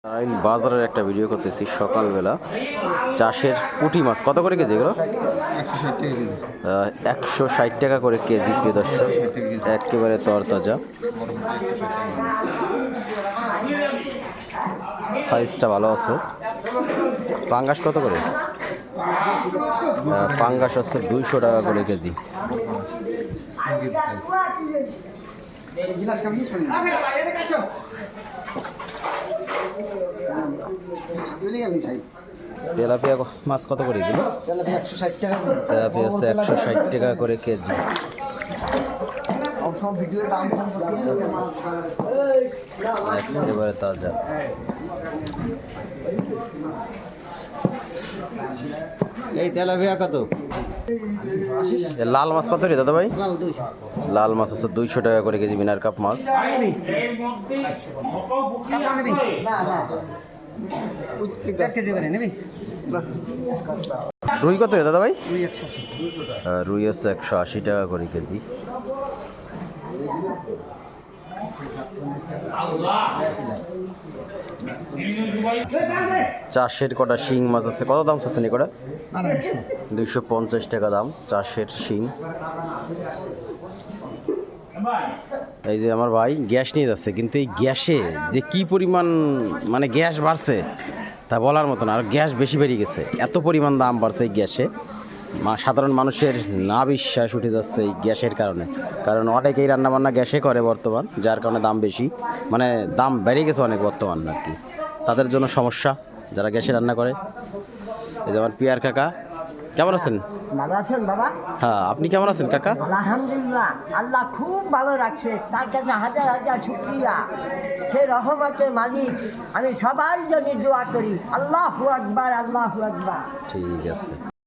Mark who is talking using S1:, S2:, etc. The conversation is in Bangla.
S1: আমি বাজারের একটা ভিডিও করতেছি সকালবেলা। চাষের পুঁটি মাছ কত করে কেজি এগুলো? 160 টাকা করে কেজি। প্রিয় দর্শক, একেবারে তরতাজা, সাইজটা ভালো আছে। পাঙ্গাস কত করে? পাঙ্গাস হচ্ছে 200 টাকা করে কেজি। তেলাপিয়া মাছ কত করে এগুলো? তেলাপিয়া 160 টাকা। তেলাপিয়া হচ্ছে 160 টাকা করে কেজি। একেবারে তাজা। এই তেলাপিয়া কত? লাল মাছ কত রে দাদা ভাই? লাল মাছ হচ্ছে 200 টাকা করে কেজি। মিনার কাপ মাছ। রুই কত রে দাদা ভাই? রুই হচ্ছে 180 টাকা করে কেজি। চাষের কটা শিং মাছ আছে, কত দাম চাচ্ছেন এই কটা? 250 টাকা দাম চাষের শিং। এই যে আমার ভাই গ্যাস নিয়ে যাচ্ছে, কিন্তু এই গ্যাসে যে কি পরিমাণ মানে গ্যাস বাড়ছে তা বলার মতো না। আর গ্যাস বেশি বেরিয়ে গেছে, এত পরিমাণ দাম বাড়ছে এই গ্যাসে। সাধারণ মানুষের না বিশ্বাস উঠে যাচ্ছে এই গ্যাসের কারণে। কারণ অনেকেই রান্নাবান্না গ্যাসে করে বর্তমান, যার কারণে দাম বেশি, মানে দাম বেড়ে গেছে অনেক বর্তমান আর কি। তাদের জন্য সমস্যা যারা গ্যাসে রান্না করে। এই যেমন পিয়ার কাকা, কেমন আছেন?
S2: ভালো আছেন বাবা?
S1: হ্যাঁ, আপনি কেমন আছেন কাকা?
S2: আলহামদুলিল্লাহ, আল্লাহ খুব ভালো রাখছে, তার কাছে হাজার হাজার শুকরিয়া। সে রহমতের মালিক। আমি সবার জন্য দোয়া করি, আল্লাহু আকবার, আল্লাহু আকবার।
S1: ঠিক আছে।